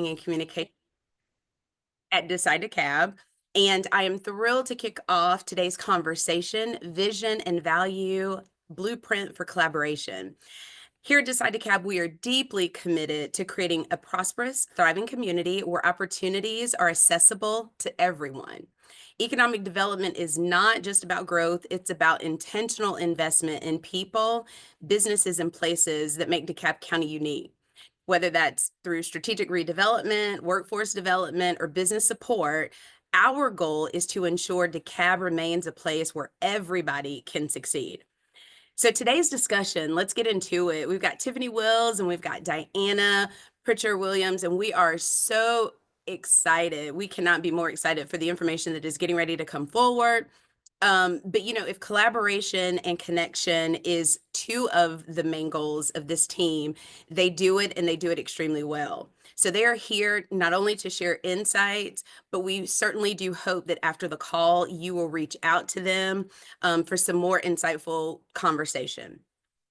and communication at Decide DeKalb. And I am thrilled to kick off today's conversation, Vision and Value Blueprint for Collaboration. Here at Decide DeKalb, we are deeply committed to creating a prosperous, thriving community where opportunities are accessible to everyone. Economic development is not just about growth, it's about intentional investment in people, businesses, and places that make DeKalb County unique. Whether that's through strategic redevelopment, workforce development, or business support, our goal is to ensure DeKalb remains a place where everybody can succeed. So today's discussion, let's get into it. We've got Tiffany Wills and we've got Diana Pritchard Williams, and we are so excited. We cannot be more excited for the information that is getting ready to come forward. But if collaboration and connection is two of the main goals of this team, they do it and they do it extremely well. So they are here not only to share insights, but we certainly do hope that after the call, you will reach out to them for some more insightful conversation.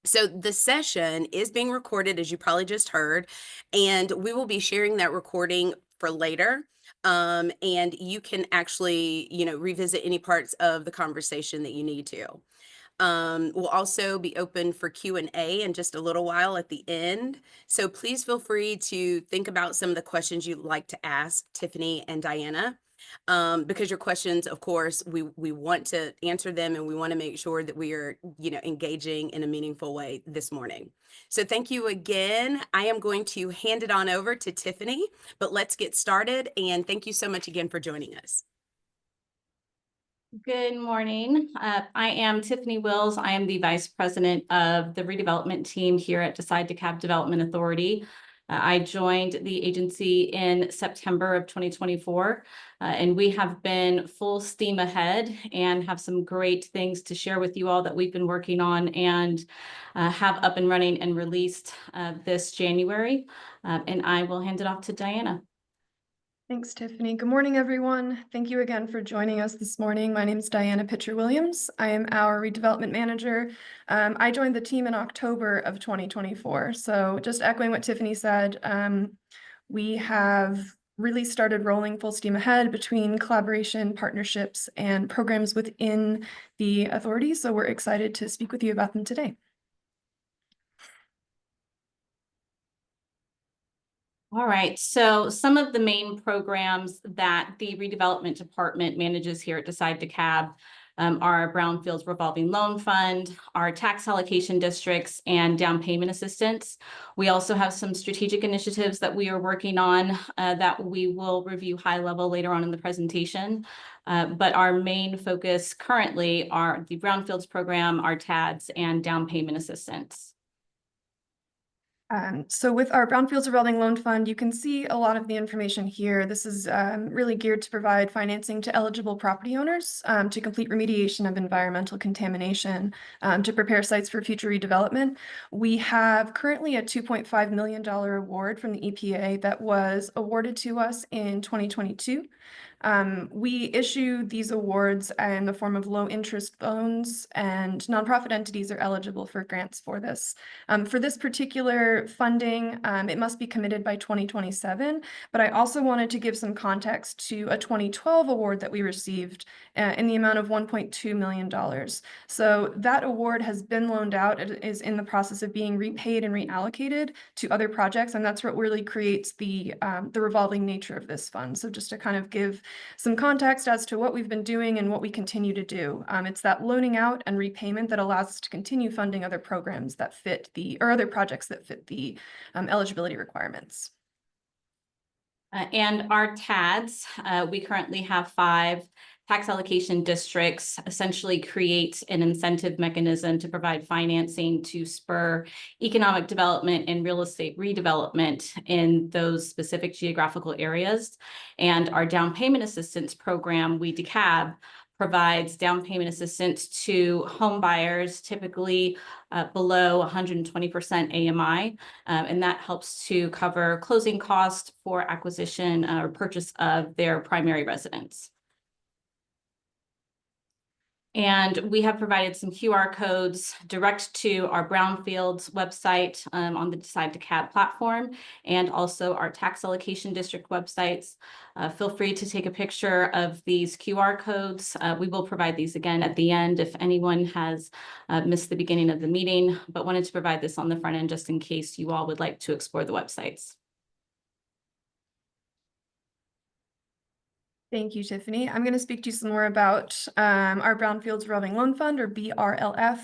So the session is being recorded, as you probably just heard, and we will be sharing that recording for later. And you can actually, revisit any parts of the conversation that you need to. We'll also be open for Q&A in just a little while at the end. So please feel free to think about some of the questions you'd like to ask Tiffany and Diana. Because your questions, of course, we want to answer them and we want to make sure that we are, engaging in a meaningful way this morning. So thank you again. I am going to hand it on over to Tiffany, but let's get started. And thank you so much again for joining us. Good morning. I am Tiffany Wills. I am the Vice President of the Redevelopment Team here at Decide DeKalb Development Authority. I joined the agency in September of 2024, and we have been full steam ahead and have some great things to share with you all that we've been working on and have up and running and released this January. And I will hand it off to Diana. Thanks, Tiffany. Good morning, everyone. Thank you again for joining us this morning. My name is Diana Pritchard Williams. I am our redevelopment manager. I joined the team in October of 2024. So just echoing what Tiffany said, we have really started rolling full steam ahead between collaboration, partnerships, and programs within the authority. So we're excited to speak with you about them today. All right, so some of the main programs that the redevelopment department manages here at Decide DeKalb are Brownfields Revolving Loan Fund, our tax allocation districts, and down payment assistance. We also have some strategic initiatives that we are working on that we will review high level later on in the presentation. But our main focus currently are the Brownfields program, our TADs, and down payment assistance. So with our Brownfields Revolving Loan Fund, you can see a lot of the information here. This is really geared to provide financing to eligible property owners to complete remediation of environmental contamination, to prepare sites for future redevelopment. We have currently a $2.5 million award from the EPA that was awarded to us in 2022. We issue these awards in the form of low interest loans, and nonprofit entities are eligible for grants for this. For this particular funding, it must be committed by 2027, but I also wanted to give some context to a 2012 award that we received in the amount of $1.2 million. So that award has been loaned out. It is in the process of being repaid and reallocated to other projects, and that's what really creates the revolving nature of this fund. So just to kind of give some context as to what we've been doing and what we continue to do. It's that loaning out and repayment that allows us to continue funding other programs that fit or other projects that fit the eligibility requirements. And our TADs, we currently have 5 tax allocation districts. Essentially create an incentive mechanism to provide financing to spur economic development and real estate redevelopment in those specific geographical areas. And our down payment assistance program, We DeKalb, provides down payment assistance to home buyers, typically below 120% AMI, and that helps to cover closing costs for acquisition or purchase of their primary residence. And we have provided some QR codes direct to our Brownfields website on the Decide DeKalb platform, and also our tax allocation district websites. Feel free to take a picture of these QR codes. We will provide these again at the end if anyone has missed the beginning of the meeting, but wanted to provide this on the front end just in case you all would like to explore the websites. Thank you, Tiffany. I'm going to speak to you some more about our Brownfields Revolving Loan Fund, or BRLF.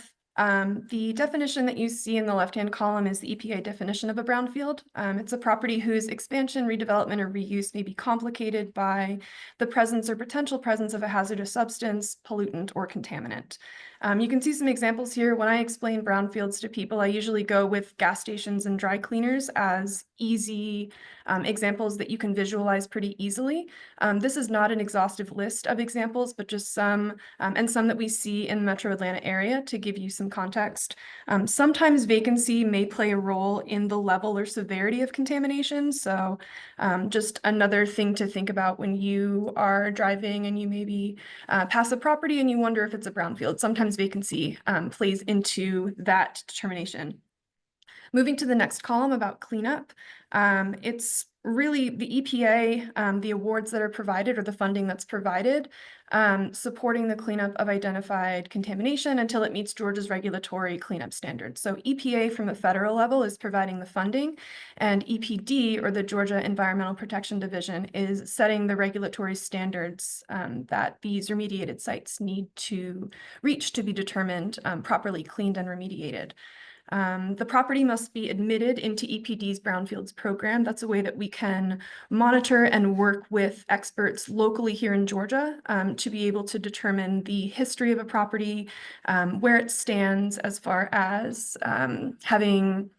The definition that you see in the left-hand column is the EPA definition of a brownfield. It's a property whose expansion, redevelopment, or reuse may be complicated by the presence or potential presence of a hazardous substance, pollutant, or contaminant. You can see some examples here. When I explain brownfields to people, I usually go with gas stations and dry cleaners as easy examples that you can visualize pretty easily. This is not an exhaustive list of examples, but just some, and some that we see in the Metro Atlanta area to give you some context. Sometimes vacancy may play a role in the level or severity of contamination. So just another thing to think about when you are driving and you maybe pass a property and you wonder if it's a brownfield. Sometimes vacancy plays into that determination. Moving to the next column about cleanup, it's really the EPA, the awards that are provided or the funding that's provided, supporting the cleanup of identified contamination until it meets Georgia's regulatory cleanup standards. So EPA from the federal level is providing the funding, and EPD, or the Georgia Environmental Protection Division, is setting the regulatory standards that these remediated sites need to reach to be determined properly cleaned and remediated. The property must be admitted into EPD's Brownfields program. That's a way that we can monitor and work with experts locally here in Georgia to be able to determine the history of a property, where it stands as far as having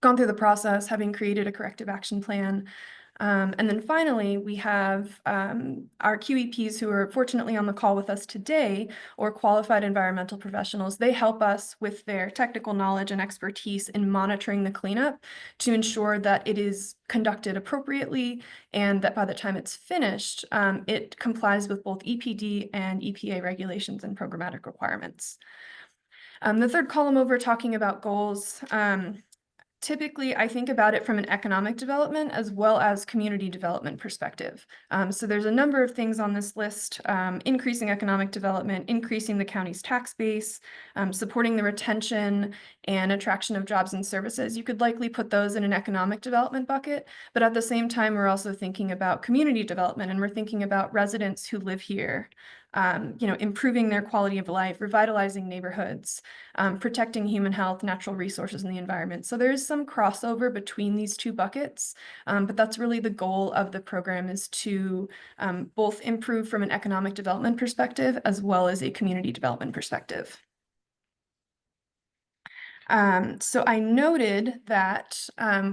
gone through the process, having created a corrective action plan. And then finally, we have our QEPs who are fortunately on the call with us today, or qualified environmental professionals. They help us with their technical knowledge and expertise in monitoring the cleanup to ensure that it is conducted appropriately and that by the time it's finished, it complies with both EPD and EPA regulations and programmatic requirements. The third column over talking about goals. Typically, I think about it from an economic development as well as community development perspective. So there's a number of things on this list: increasing economic development, increasing the county's tax base, supporting the retention and attraction of jobs and services. You could likely put those in an economic development bucket, but at the same time, we're also thinking about community development, and we're thinking about residents who live here. Improving their quality of life, revitalizing neighborhoods, protecting human health, natural resources, and the environment. So there is some crossover between these two buckets, but that's really the goal of the program, is to both improve from an economic development perspective as well as a community development perspective. So I noted that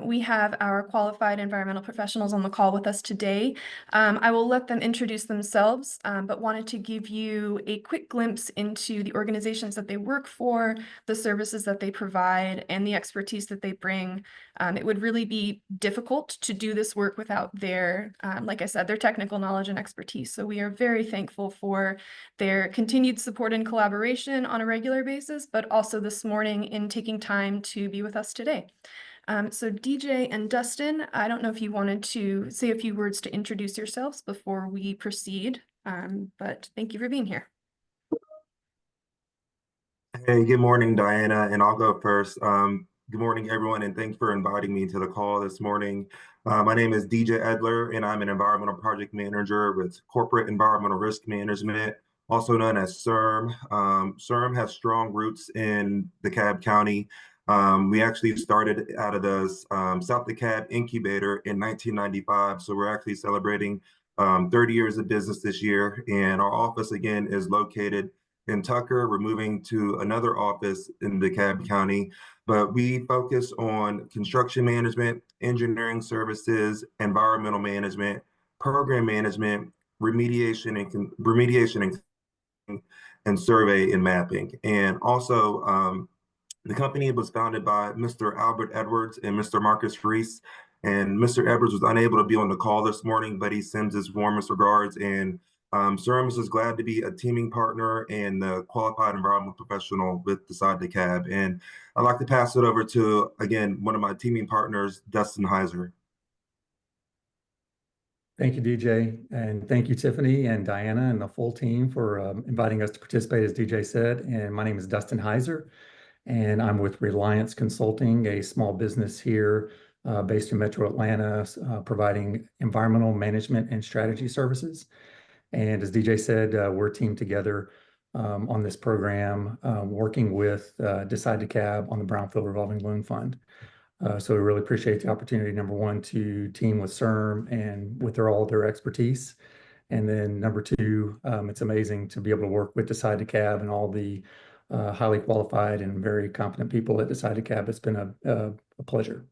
we have our qualified environmental professionals on the call with us today. I will let them introduce themselves, but wanted to give you a quick glimpse into the organizations that they work for, the services that they provide, and the expertise that they bring. It would really be difficult to do this work without their, like I said, their technical knowledge and expertise. So we are very thankful for their continued support and collaboration on a regular basis, but also this morning in taking time to be with us today. So DJ and Dustin, I don't know if you wanted to say a few words to introduce yourselves before we proceed, but thank you for being here. Hey, good morning, Diana, and I'll go first. Good morning, everyone, and thanks for inviting me to the call this morning. My name is DJ Edler, and I'm an environmental project manager with Corporate Environmental Risk Management, also known as CERM. CERM has strong roots in DeKalb County. We actually started out of the South DeKalb incubator in 1995, so we're actually celebrating 30 years of business this year, and our office, again, is located in Tucker. We're moving to another office in DeKalb County, but we focus on construction management, engineering services, environmental management, program management, remediation and survey and mapping. And also, the company was founded by Mr. Albert Edwards and Mr. Marcus Reese. And Mr. Edwards was unable to be on the call this morning, but he sends his warmest regards and CERMS is glad to be a teaming partner and the qualified environmental professional with Decide DeKalb. And I'd like to pass it over to, again, one of my teaming partners, Dustin Heiser. Thank you, DJ, and thank you, Tiffany and Diana and the full team for inviting us to participate, as DJ said. And my name is Dustin Heiser, and I'm with Reliance Consulting, a small business here based in Metro Atlanta, providing environmental management and strategy services. And as DJ said, we're teamed together on this program, working with Decide DeKalb on the Brownfield Revolving Loan Fund. So we really appreciate the opportunity, number one, to team with CERM and with all their expertise. And then number two, it's amazing to be able to work with Decide DeKalb and all the highly qualified and very competent people at Decide DeKalb. It's been a pleasure.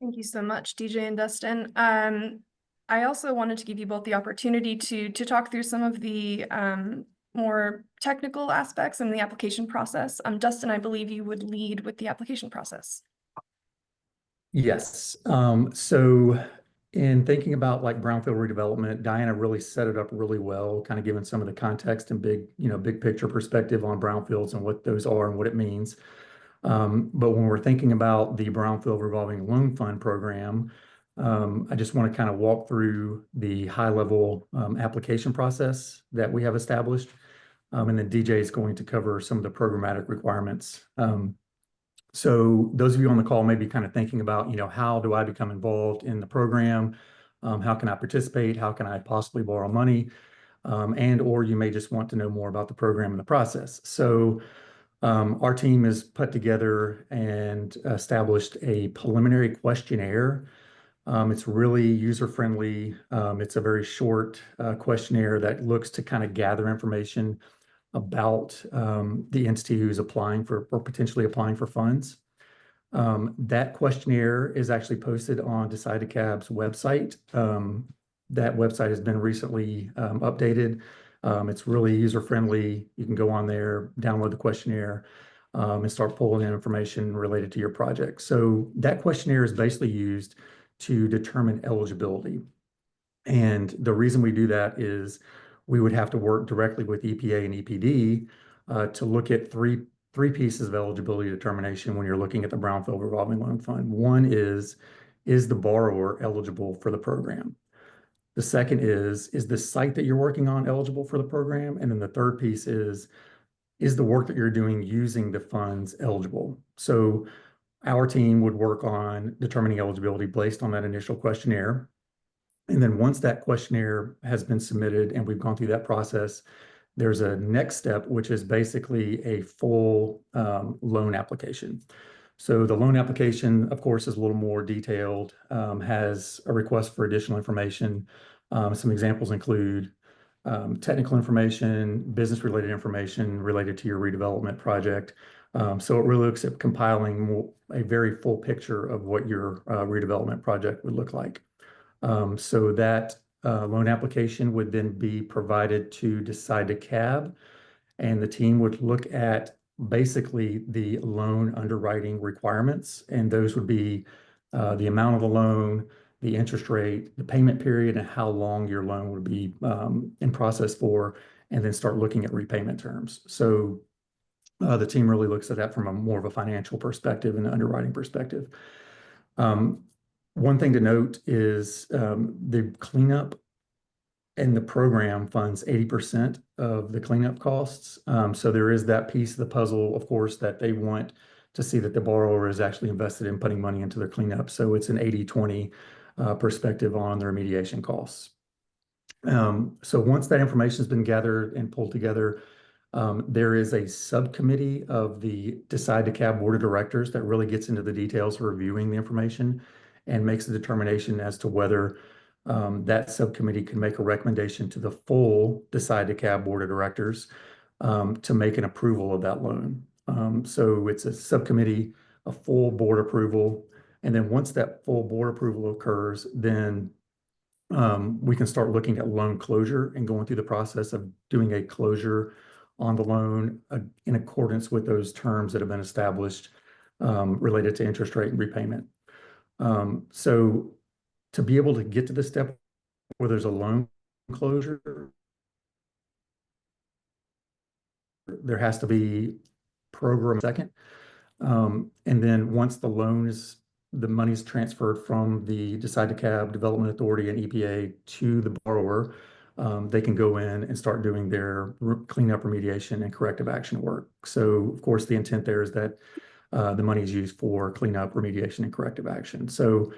Thank you so much, DJ and Dustin. I also wanted to give you both the opportunity to talk through some of the more technical aspects in the application process. Dustin, I believe you would lead with the application process. Yes. So in thinking about like brownfield redevelopment, Diana really set it up really well, kind of giving some of the context and big picture perspective on brownfields and what those are and what it means. But when we're thinking about the Brownfield Revolving Loan Fund program, I just want to kind of walk through the high level application process that we have established. And then DJ is going to cover some of the programmatic requirements. So those of you on the call may be kind of thinking about, how do I become involved in the program? How can I participate? How can I possibly borrow money? Or you may just want to know more about the program and the process. So our team has put together and established a preliminary questionnaire. It's really user-friendly. It's a very short questionnaire that looks to kind of gather information about the entity who's applying for or potentially applying for funds. That questionnaire is actually posted on Decide DeKalb's website. That website has been recently updated. It's really user-friendly. You can go on there, download the questionnaire, and start pulling in information related to your project. So that questionnaire is basically used to determine eligibility. And the reason we do that is we would have to work directly with EPA and EPD to look at three pieces of eligibility determination when you're looking at the Brownfield Revolving Loan Fund. One is the borrower eligible for the program? The second is the site that you're working on eligible for the program? And then the third piece is the work that you're doing using the funds eligible? So our team would work on determining eligibility based on that initial questionnaire. And then once that questionnaire has been submitted and we've gone through that process, there's a next step, which is basically a full loan application. So the loan application, of course, is a little more detailed, has a request for additional information. Some examples include technical information, business-related information related to your redevelopment project. So it really looks at compiling a very full picture of what your redevelopment project would look like. So that loan application would then be provided to Decide DeKalb, and the team would look at basically the loan underwriting requirements, and those would be the amount of the loan, the interest rate, the payment period, and how long your loan would be in process for, and then start looking at repayment terms. So the team really looks at that from more of a financial perspective and underwriting perspective. One thing to note is the cleanup and the program funds 80% of the cleanup costs. So there is that piece of the puzzle, of course, that they want to see that the borrower is actually invested in putting money into their cleanup. So it's an 80-20 perspective on the remediation costs. So once that information has been gathered and pulled together, there is a subcommittee of the Decide DeKalb Board of Directors that really gets into the details of reviewing the information and makes a determination as to whether that subcommittee can make a recommendation to the full Decide DeKalb Board of Directors to make an approval of that loan. So it's a subcommittee, a full board approval, and then once that full board approval occurs, then we can start looking at loan closure and going through the process of doing a closure on the loan in accordance with those terms that have been established related to interest rate and repayment. So to be able to get to this step where there's a loan closure, there has to be program second. And then once the money's transferred from the Decide DeKalb Development Authority and EPA to the borrower, they can go in and start doing their cleanup, remediation, and corrective action work. So, of course, the intent there is that the money is used for cleanup, remediation, and corrective action. So,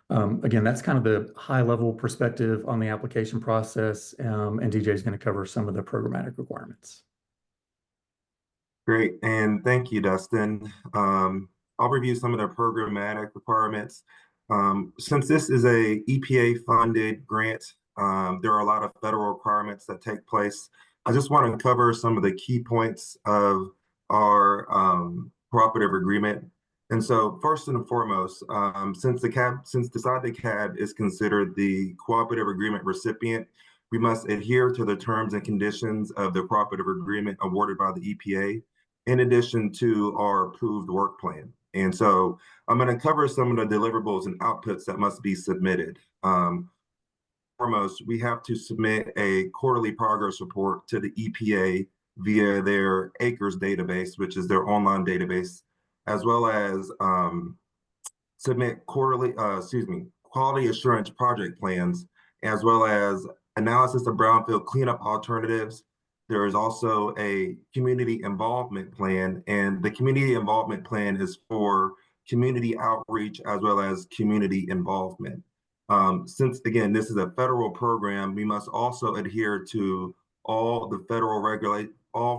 again, that's kind of the high-level perspective on the application process, and DJ is going to cover some of the programmatic requirements. Great, and thank you, Dustin. I'll review some of the programmatic requirements. Since this is a EPA-funded grant, there are a lot of federal requirements that take place. I just want to cover some of the key points of our cooperative agreement. And so, first and foremost, since Decide DeKalb is considered the cooperative agreement recipient, we must adhere to the terms and conditions of the cooperative agreement awarded by the EPA, in addition to our approved work plan. And so I'm going to cover some of the deliverables and outputs that must be submitted. Foremost, we have to submit a quarterly progress report to the EPA via their ACRES database, which is their online database, as well as submit quality assurance project plans, as well as analysis of brownfield cleanup alternatives. There is also a community involvement plan, and the community involvement plan is for community outreach as well as community involvement. Since, again, this is a federal program, we must also adhere to all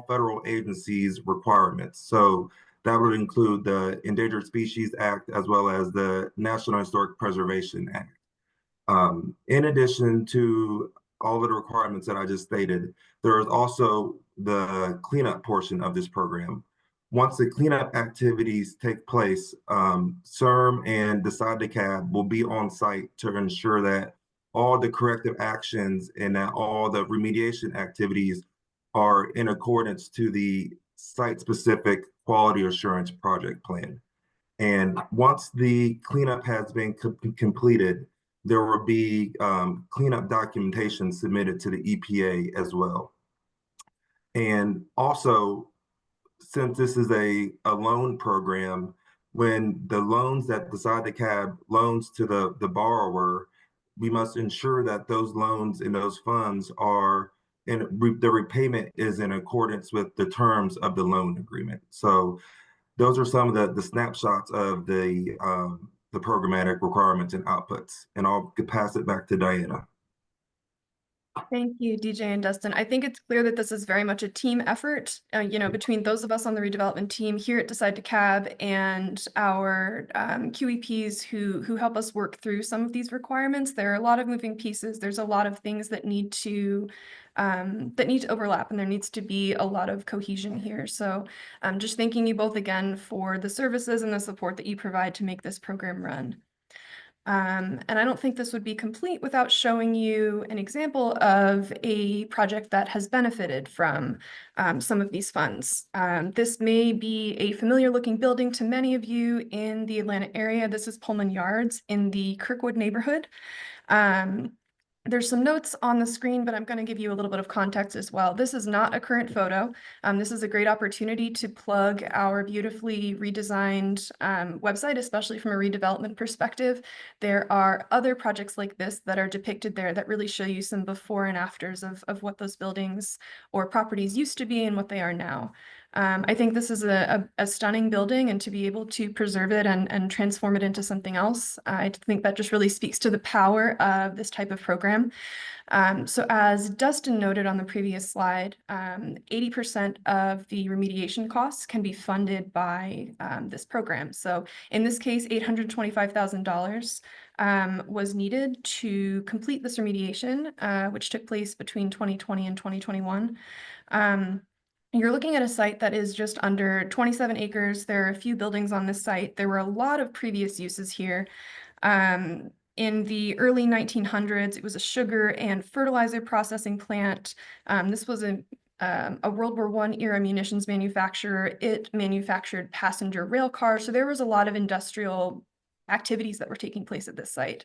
federal agencies' requirements. So that would include the Endangered Species Act as well as the National Historic Preservation Act. In addition to all of the requirements that I just stated, there is also the cleanup portion of this program. Once the cleanup activities take place, CIRM and Decide DeKalb will be on site to ensure that all the corrective actions and that all the remediation activities are in accordance to the site-specific quality assurance project plan. And once the cleanup has been completed, there will be cleanup documentation submitted to the EPA as well. And also, since this is a loan program, when the loans that Decide DeKalb loans to the borrower, we must ensure that those loans and those funds are the repayment is in accordance with the terms of the loan agreement. So those are some of the snapshots of the programmatic requirements and outputs, and I'll pass it back to Diana. Thank you, DJ and Dustin. I think it's clear that this is very much a team effort, between those of us on the redevelopment team here at Decide DeKalb and our QEPs who help us work through some of these requirements. There are a lot of moving pieces. There's a lot of things that need to overlap, and there needs to be a lot of cohesion here. So just thanking you both again for the services and the support that you provide to make this program run. And I don't think this would be complete without showing you an example of a project that has benefited from some of these funds. This may be a familiar looking building to many of you in the Atlanta area. This is Pullman Yards in the Kirkwood neighborhood. There's some notes on the screen, but I'm going to give you a little bit of context as well. This is not a current photo. This is a great opportunity to plug our beautifully redesigned website, especially from a redevelopment perspective. There are other projects like this that are depicted there that really show you some before and afters of what those buildings or properties used to be and what they are now. I think this is a stunning building, and to be able to preserve it and transform it into something else, I think that just really speaks to the power of this type of program. So as Dustin noted on the previous slide, 80% of the remediation costs can be funded by this program. So in this case, $825,000 was needed to complete this remediation, which took place between 2020 and 2021. You're looking at a site that is just under 27 acres. There are a few buildings on this site. There were a lot of previous uses here. In the early 1900s, it was a sugar and fertilizer processing plant. This was a World War I era munitions manufacturer. It manufactured passenger rail cars. So there was a lot of industrial activities that were taking place at this site.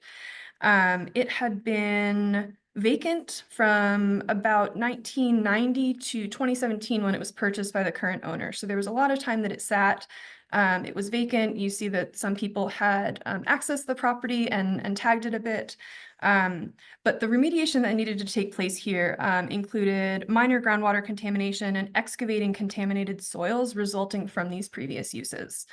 It had been vacant from about 1990 to 2017 when it was purchased by the current owner. So there was a lot of time that it sat. It was vacant. You see that some people had accessed the property and tagged it a bit. But the remediation that needed to take place here included minor groundwater contamination and excavating contaminated soils resulting from these previous uses.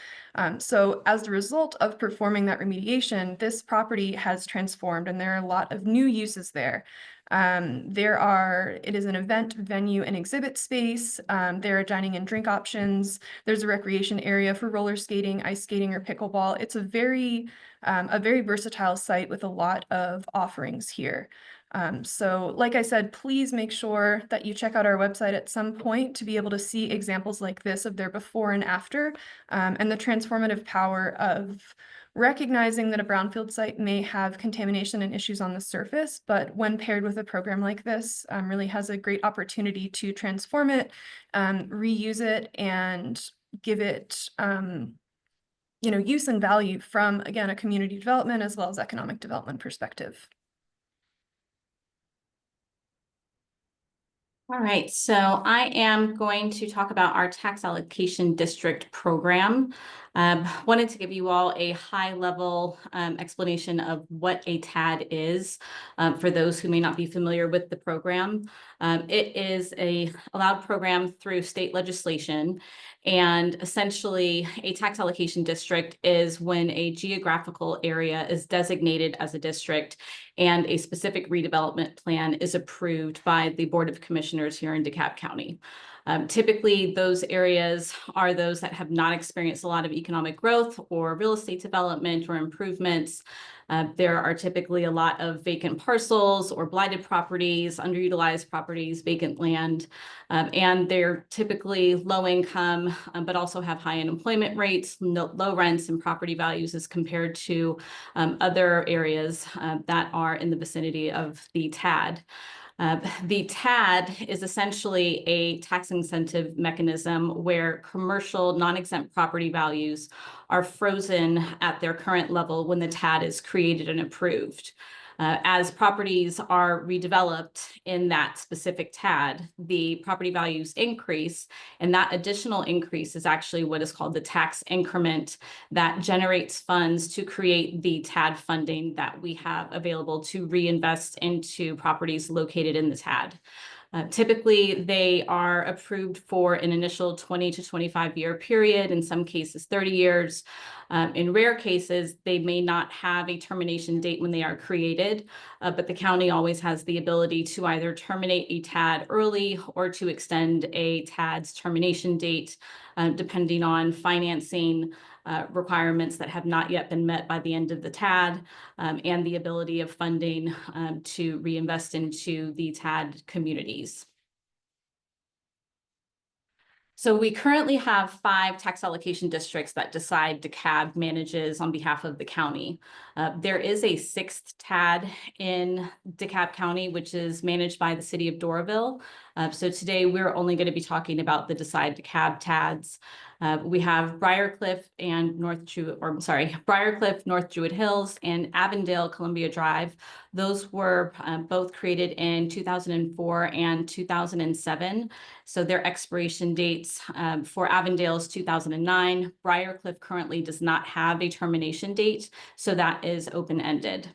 So as a result of performing that remediation, this property has transformed and there are a lot of new uses there. It is an event, venue, and exhibit space. There are dining and drink options. There's a recreation area for roller skating, ice skating, or pickleball. It's a very versatile site with a lot of offerings here. So like I said, please make sure that you check out our website at some point to be able to see examples like this of their before and after, and the transformative power of recognizing that a brownfield site may have contamination and issues on the surface, but when paired with a program like this, really has a great opportunity to transform it, reuse it, and give it use and value from, again, a community development as well as economic development perspective. All right, so I am going to talk about our tax allocation district program. Wanted to give you all a high-level explanation of what a TAD is for those who may not be familiar with the program. It is a allowed program through state legislation, and essentially a tax allocation district is when a geographical area is designated as a district and a specific redevelopment plan is approved by the Board of Commissioners here in DeKalb County. Typically, those areas are those that have not experienced a lot of economic growth or real estate development or improvements. There are typically a lot of vacant parcels or blighted properties, underutilized properties, vacant land, and they're typically low income, but also have high unemployment rates, low rents and property values as compared to other areas that are in the vicinity of the TAD. The TAD is essentially a tax incentive mechanism where commercial non-exempt property values are frozen at their current level when the TAD is created and approved. As properties are redeveloped in that specific TAD, the property values increase, and that additional increase is actually what is called the tax increment that generates funds to create the TAD funding that we have available to reinvest into properties located in the TAD. Typically, they are approved for an initial 20 to 25 year period, in some cases 30 years. In rare cases, they may not have a termination date when they are created, but the county always has the ability to either terminate a TAD early or to extend a TAD's termination date, depending on financing requirements that have not yet been met by the end of the TAD, and the ability of funding to reinvest into the TAD communities. So we currently have 5 tax allocation districts that Decide DeKalb manages on behalf of the county. There is a 6th TAD in DeKalb County, which is managed by the city of Doraville. So today we're only going to be talking about the Decide DeKalb TADs. We have Briarcliff, North Druid Hills, and Avondale Columbia Drive. Those were both created in 2004 and 2007. So their expiration dates for Avondale is 2009. Briarcliff currently does not have a termination date, so that is open-ended.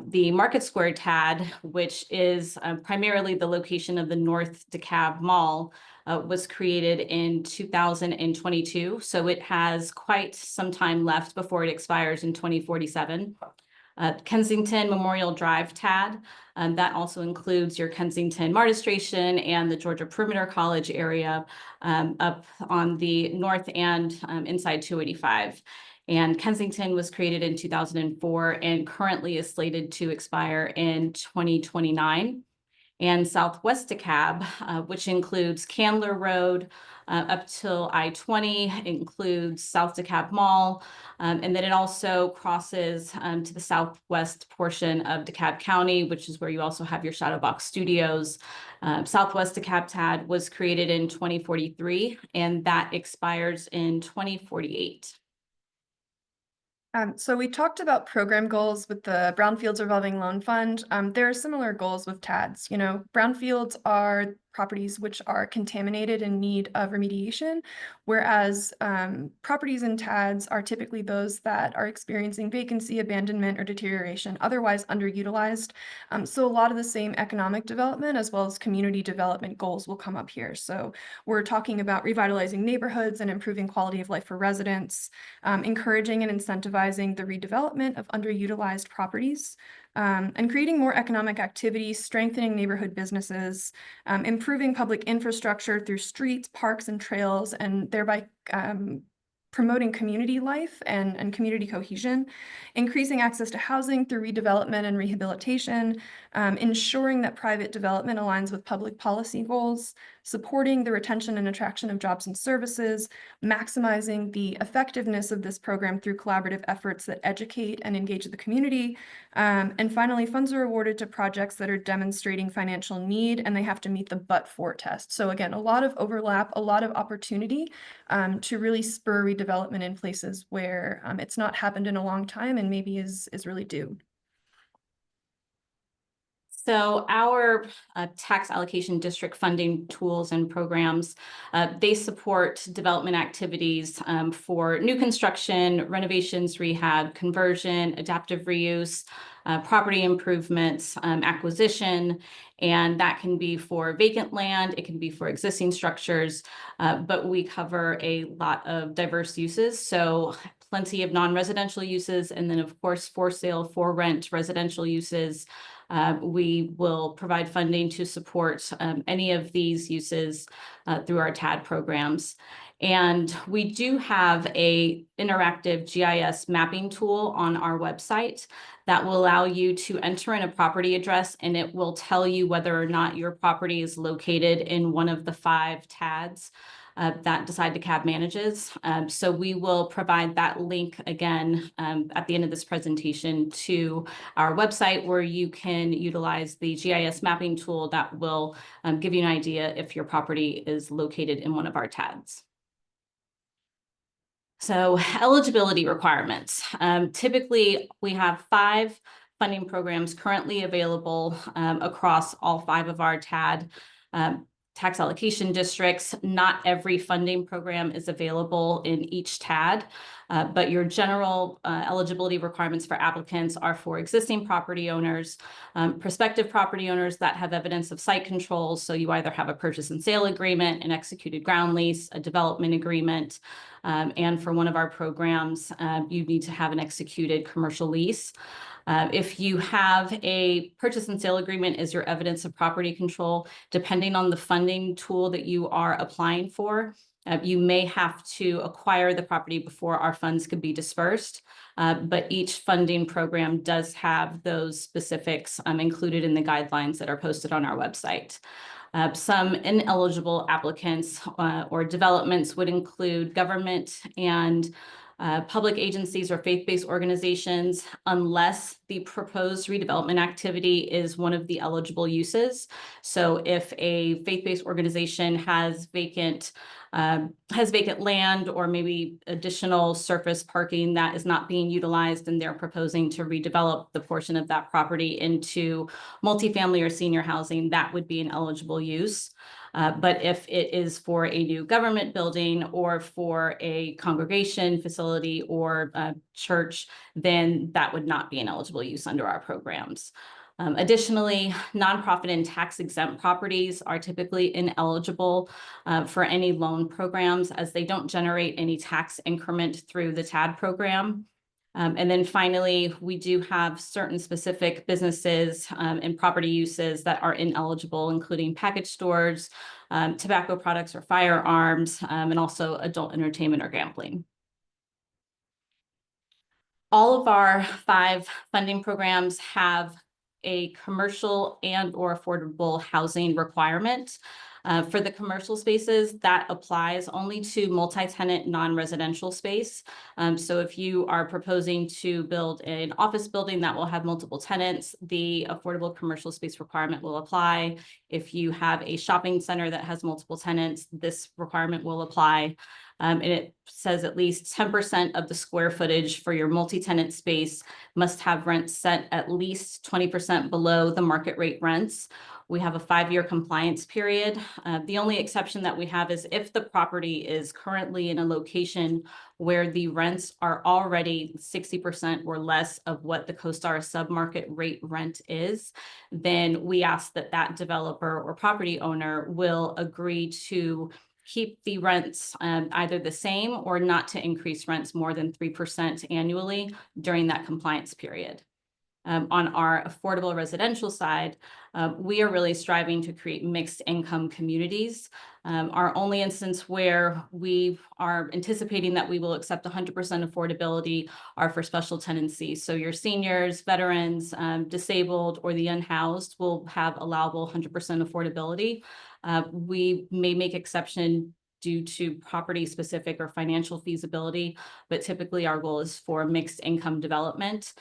The Market Square TAD, which is primarily the location of the North DeKalb Mall, was created in 2022. So it has quite some time left before it expires in 2047. Kensington Memorial Drive TAD, that also includes your Kensington MARTA Station and the Georgia Perimeter College area up on the north and inside 285. And Kensington was created in 2004 and currently is slated to expire in 2029. And Southwest DeKalb, which includes Candler Road up till I-20, includes South DeKalb Mall, and then it also crosses to the southwest portion of DeKalb County, which is where you also have your Shadowbox Studios. Southwest DeKalb TAD was created in 2043, and that expires in 2048. So we talked about program goals with the Brownfields Revolving Loan Fund. There are similar goals with TADs. You know, brownfields are properties which are contaminated in need of remediation, whereas properties in TADs are typically those that are experiencing vacancy, abandonment, or deterioration, otherwise underutilized. So a lot of the same economic development as well as community development goals will come up here. So we're talking about revitalizing neighborhoods and improving quality of life for residents, encouraging and incentivizing the redevelopment of underutilized properties, and creating more economic activity, strengthening neighborhood businesses, improving public infrastructure through streets, parks, and trails, and thereby promoting community life and community cohesion, increasing access to housing through redevelopment and rehabilitation, ensuring that private development aligns with public policy goals, supporting the retention and attraction of jobs and services, maximizing the effectiveness of this program through collaborative efforts that educate and engage the community. And finally, funds are awarded to projects that are demonstrating financial need, and they have to meet the but-for test. So again, a lot of overlap, a lot of opportunity to really spur redevelopment in places where it's not happened in a long time and maybe is really due. So our tax allocation district funding tools and programs, they support development activities for new construction, renovations, rehab, conversion, adaptive reuse, property improvements, acquisition, and that can be for vacant land, it can be for existing structures, but we cover a lot of diverse uses. So plenty of non-residential uses, and then of course for sale, for rent residential uses. We will provide funding to support any of these uses through our TAD programs. And we do have an interactive GIS mapping tool on our website that will allow you to enter in a property address, and it will tell you whether or not your property is located in one of the 5 TADs that Decide DeKalb manages. So we will provide that link again at the end of this presentation to our website, where you can utilize the GIS mapping tool that will give you an idea if your property is located in one of our TADs. So eligibility requirements. Typically, we have 5 funding programs currently available across all 5 of our TAD tax allocation districts. Not every funding program is available in each TAD, but your general eligibility requirements for applicants are for existing property owners, prospective property owners that have evidence of site control. So you either have a purchase and sale agreement, an executed ground lease, a development agreement, and for one of our programs, you need to have an executed commercial lease. If you have a purchase and sale agreement as your evidence of property control, depending on the funding tool that you are applying for, you may have to acquire the property before our funds could be dispersed, but each funding program does have those specifics included in the guidelines that are posted on our website. Some ineligible applicants or developments would include government and public agencies or faith-based organizations, unless the proposed redevelopment activity is one of the eligible uses. So if a faith-based organization has vacant land or maybe additional surface parking that is not being utilized, and they're proposing to redevelop the portion of that property into multifamily or senior housing, that would be an eligible use. But if it is for a new government building or for a congregation facility or a church, then that would not be an eligible use under our programs. Additionally, nonprofit and tax exempt properties are typically ineligible for any loan programs, as they don't generate any tax increment through the TAD program. And then finally, we do have certain specific businesses and property uses that are ineligible, including package stores, tobacco products or firearms, and also adult entertainment or gambling. All of our 5 funding programs have a commercial and or affordable housing requirement. For the commercial spaces, that applies only to multi-tenant non-residential space. So if you are proposing to build an office building that will have multiple tenants, the affordable commercial space requirement will apply. If you have a shopping center that has multiple tenants, this requirement will apply. And it says at least 10% of the square footage for your multi-tenant space must have rents set at least 20% below the market rate rents. We have a 5-year compliance period. The only exception that we have is if the property is currently in a location where the rents are already 60% or less of what the CoStar submarket rate rent is, then we ask that that developer or property owner will agree to keep the rents either the same or not to increase rents more than 3% annually during that compliance period. On our affordable residential side, we are really striving to create mixed income communities. Our only instance where we are anticipating that we will accept 100% affordability are for special tenancy. So your seniors, veterans, disabled, or the unhoused will have allowable 100% affordability. We may make exception due to property specific or financial feasibility, but typically our goal is for mixed income development.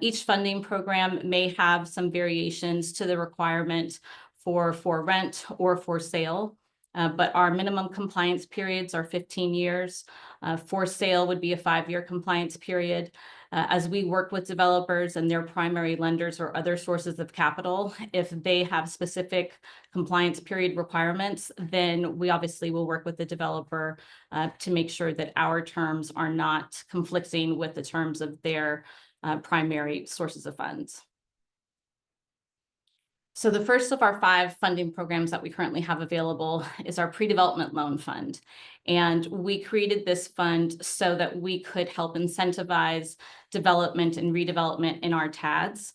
Each funding program may have some variations to the requirement for rent or for sale, but our minimum compliance periods are 15 years. For sale would be a 5-year compliance period. As we work with developers and their primary lenders or other sources of capital, if they have specific compliance period requirements, then we obviously will work with the developer to make sure that our terms are not conflicting with the terms of their primary sources of funds. So the first of our 5 funding programs that we currently have available is our pre-development loan fund. And we created this fund so that we could help incentivize development and redevelopment in our TADs.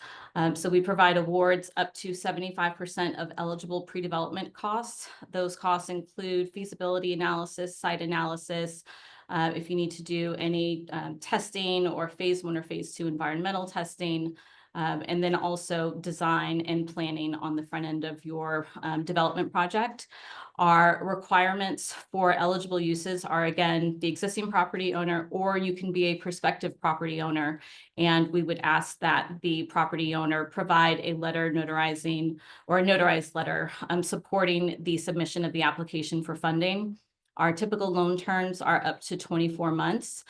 So we provide awards up to 75% of eligible pre-development costs. Those costs include feasibility analysis, site analysis, if you need to do any testing or phase 1 or phase 2 environmental testing, and then also design and planning on the front end of your development project. Our requirements for eligible uses are, again, the existing property owner, or you can be a prospective property owner. And we would ask that the property owner provide a letter notarizing or a notarized letter supporting the submission of the application for funding. Our typical loan terms are up to 24 months.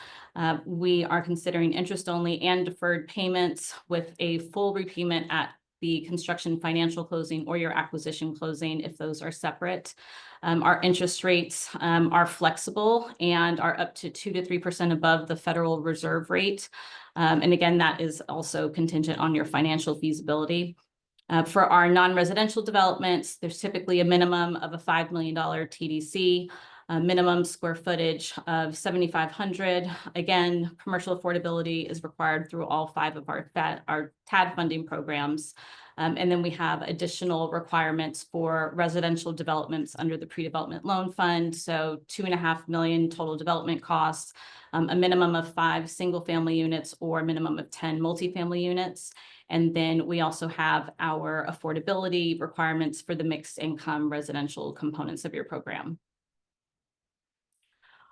We are considering interest only and deferred payments with a full repayment at the construction financial closing or your acquisition closing if those are separate. Our interest rates are flexible and are up to 2 to 3% above the Federal Reserve rate. And again, that is also contingent on your financial feasibility. For our non-residential developments, there's typically a minimum of a $5 million TDC. Minimum square footage of 7,500. Again, commercial affordability is required through all 5 of our TAD funding programs. And then we have additional requirements for residential developments under the pre-development loan fund. So $2.5 million total development costs, a minimum of 5 single-family units or a minimum of 10 multifamily units. And then we also have our affordability requirements for the mixed income residential components of your program.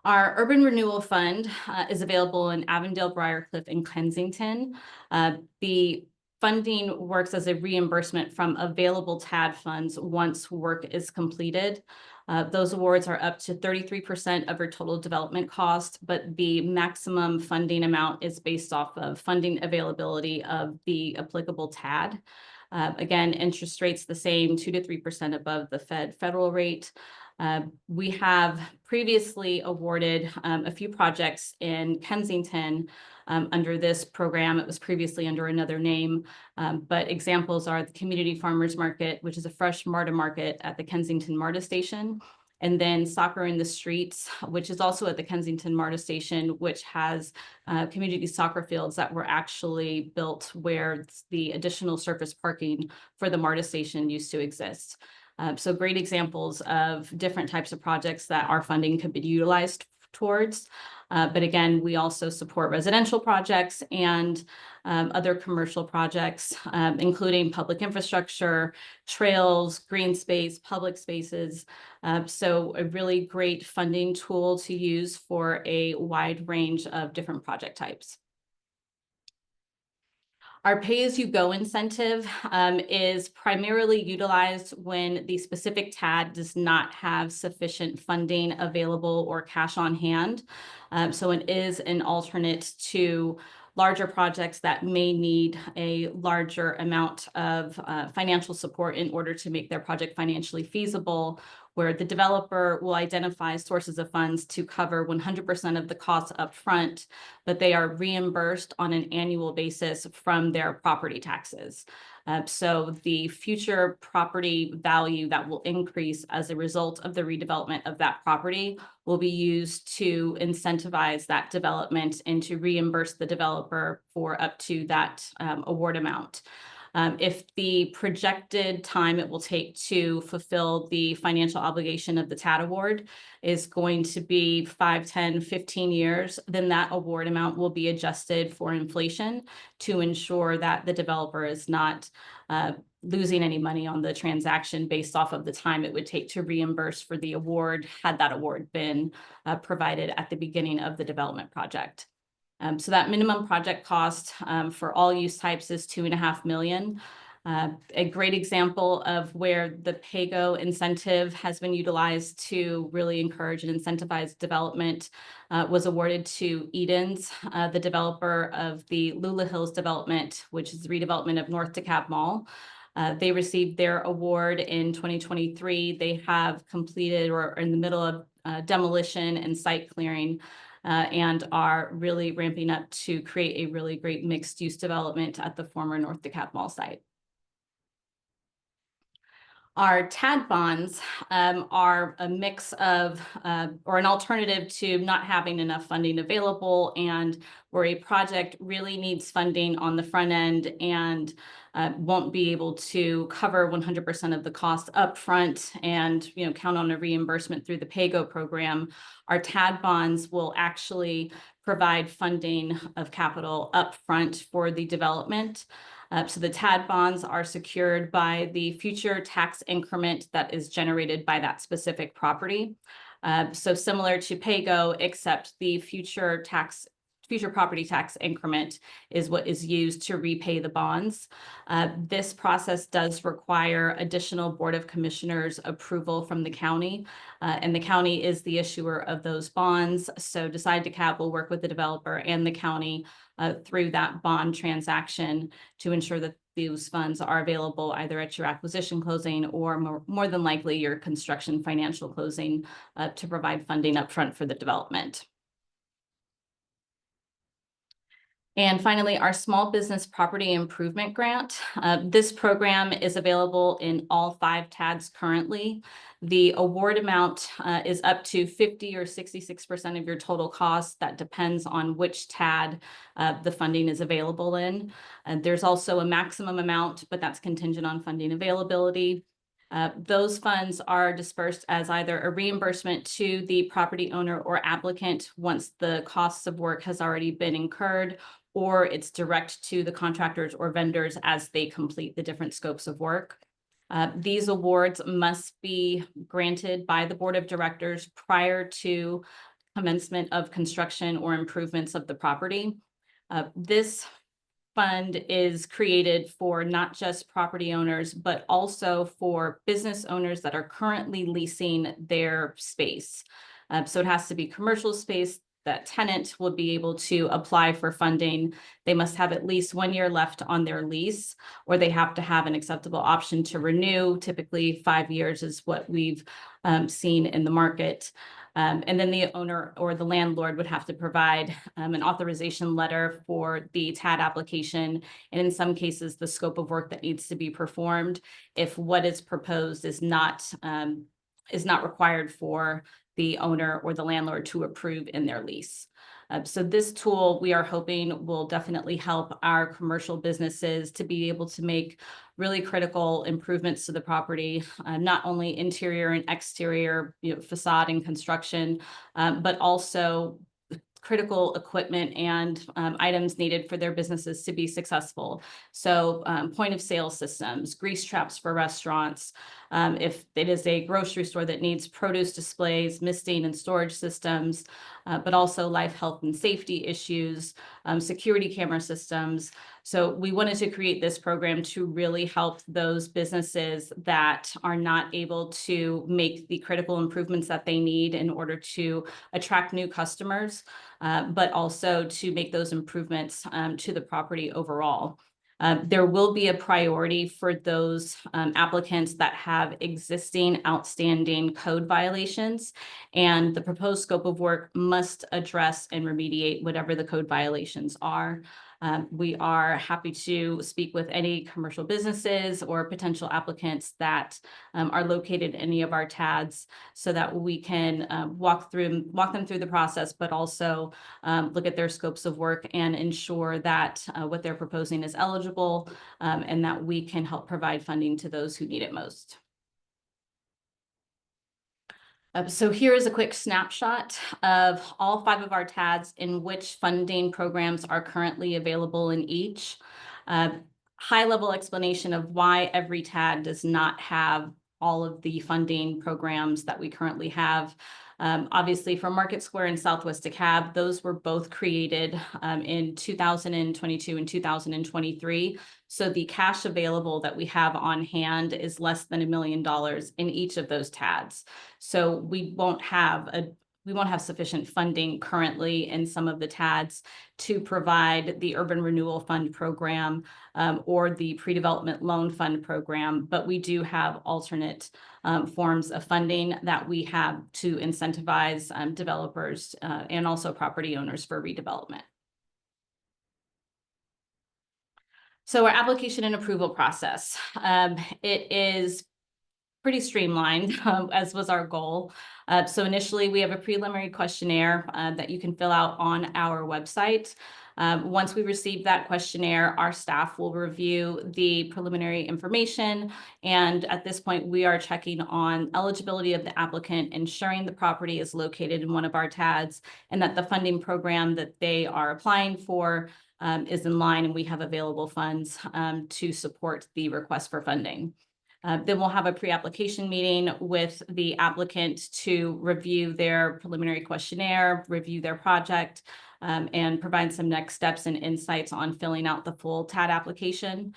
Our Urban Renewal Fund is available in Avondale, Briarcliff, and Kensington. The funding works as a reimbursement from available TAD funds once work is completed. Those awards are up to 33% of your total development cost, but the maximum funding amount is based off of funding availability of the applicable TAD. Again, interest rates the same, 2 to 3% above the federal rate. We have previously awarded a few projects in Kensington under this program. It was previously under another name, but examples are the Community Farmers Market, which is a fresh MARTA market at the Kensington MARTA station, and then Soccer in the Streets, which is also at the Kensington MARTA station, which has community soccer fields that were actually built where the additional surface parking for the MARTA station used to exist. So great examples of different types of projects that our funding could be utilized towards. But again, we also support residential projects and other commercial projects, including public infrastructure, trails, green space, public spaces. So a really great funding tool to use for a wide range of different project types. Our pay-as-you-go incentive is primarily utilized when the specific TAD does not have sufficient funding available or cash on hand. So it is an alternate to larger projects that may need a larger amount of financial support in order to make their project financially feasible, where the developer will identify sources of funds to cover 100% of the costs up front, but they are reimbursed on an annual basis from their property taxes. So the future property value that will increase as a result of the redevelopment of that property will be used to incentivize that development and to reimburse the developer for up to that award amount. If the projected time it will take to fulfill the financial obligation of the TAD award is going to be 5, 10, 15 years, then that award amount will be adjusted for inflation to ensure that the developer is not losing any money on the transaction based off of the time it would take to reimburse for the award had that award been provided at the beginning of the development project. So that minimum project cost for all use types is $2.5 million. A great example of where the PAYGO incentive has been utilized to really encourage and incentivize development was awarded to Edens, the developer of the Lula Hills development, which is the redevelopment of North DeKalb Mall. They received their award in 2023. They have completed or are in the middle of demolition and site clearing and are really ramping up to create a really great mixed-use development at the former North DeKalb Mall site. Our TAD bonds are a mix of, or an alternative to not having enough funding available, and where a project really needs funding on the front end and won't be able to cover 100% of the cost up front and count on a reimbursement through the PAYGO program. Our TAD bonds will actually provide funding of capital up front for the development. So the TAD bonds are secured by the future tax increment that is generated by that specific property. So similar to PAYGO, except the future property tax increment is what is used to repay the bonds. This process does require additional Board of Commissioners approval from the county, and the county is the issuer of those bonds. So Decide DeKalb will work with the developer and the county through that bond transaction to ensure that those funds are available either at your acquisition closing or more than likely your construction financial closing to provide funding upfront for the development. And finally, our Small Business Property Improvement Grant. This program is available in all 5 TADs currently. The award amount is up to 50 or 66% of your total cost. That depends on which TAD the funding is available in. There's also a maximum amount, but that's contingent on funding availability. Those funds are dispersed as either a reimbursement to the property owner or applicant once the costs of work has already been incurred, or it's direct to the contractors or vendors as they complete the different scopes of work. These awards must be granted by the Board of Directors prior to commencement of construction or improvements of the property. This fund is created for not just property owners, but also for business owners that are currently leasing their space. So it has to be commercial space. That tenant will be able to apply for funding. They must have at least 1 year left on their lease, or they have to have an acceptable option to renew. Typically 5 years is what we've seen in the market. And then the owner or the landlord would have to provide an authorization letter for the TAD application, and in some cases, the scope of work that needs to be performed if what is proposed is not required for the owner or the landlord to approve in their lease. So this tool, we are hoping, will definitely help our commercial businesses to be able to make really critical improvements to the property, not only interior and exterior, facade and construction, but also critical equipment and items needed for their businesses to be successful. So point of sale systems, grease traps for restaurants. If it is a grocery store that needs produce displays, misting and storage systems, but also life, health, and safety issues, security camera systems. So we wanted to create this program to really help those businesses that are not able to make the critical improvements that they need in order to attract new customers, but also to make those improvements to the property overall. There will be a priority for those applicants that have existing outstanding code violations, and the proposed scope of work must address and remediate whatever the code violations are. We are happy to speak with any commercial businesses or potential applicants that are located in any of our TADs so that we can walk them through the process, but also look at their scopes of work and ensure that what they're proposing is eligible, and that we can help provide funding to those who need it most. So here is a quick snapshot of all 5 of our TADs in which funding programs are currently available in each. High-level explanation of why every TAD does not have all of the funding programs that we currently have. Obviously, for Market Square and Southwest DeKalb, those were both created in 2022 and 2023. So the cash available that we have on hand is less than $1 million in each of those TADs. So we won't have sufficient funding currently in some of the TADs to provide the Urban Renewal Fund program or the Pre-Development Loan Fund program, but we do have alternate forms of funding that we have to incentivize developers and also property owners for redevelopment. So our application and approval process, it is pretty streamlined, as was our goal. So initially, we have a preliminary questionnaire that you can fill out on our website. Once we receive that questionnaire, our staff will review the preliminary information. And at this point, we are checking on eligibility of the applicant, ensuring the property is located in one of our TADs, and that the funding program that they are applying for is in line, and we have available funds to support the request for funding. Then we'll have a pre-application meeting with the applicant to review their preliminary questionnaire, review their project, and provide some next steps and insights on filling out the full TAD application.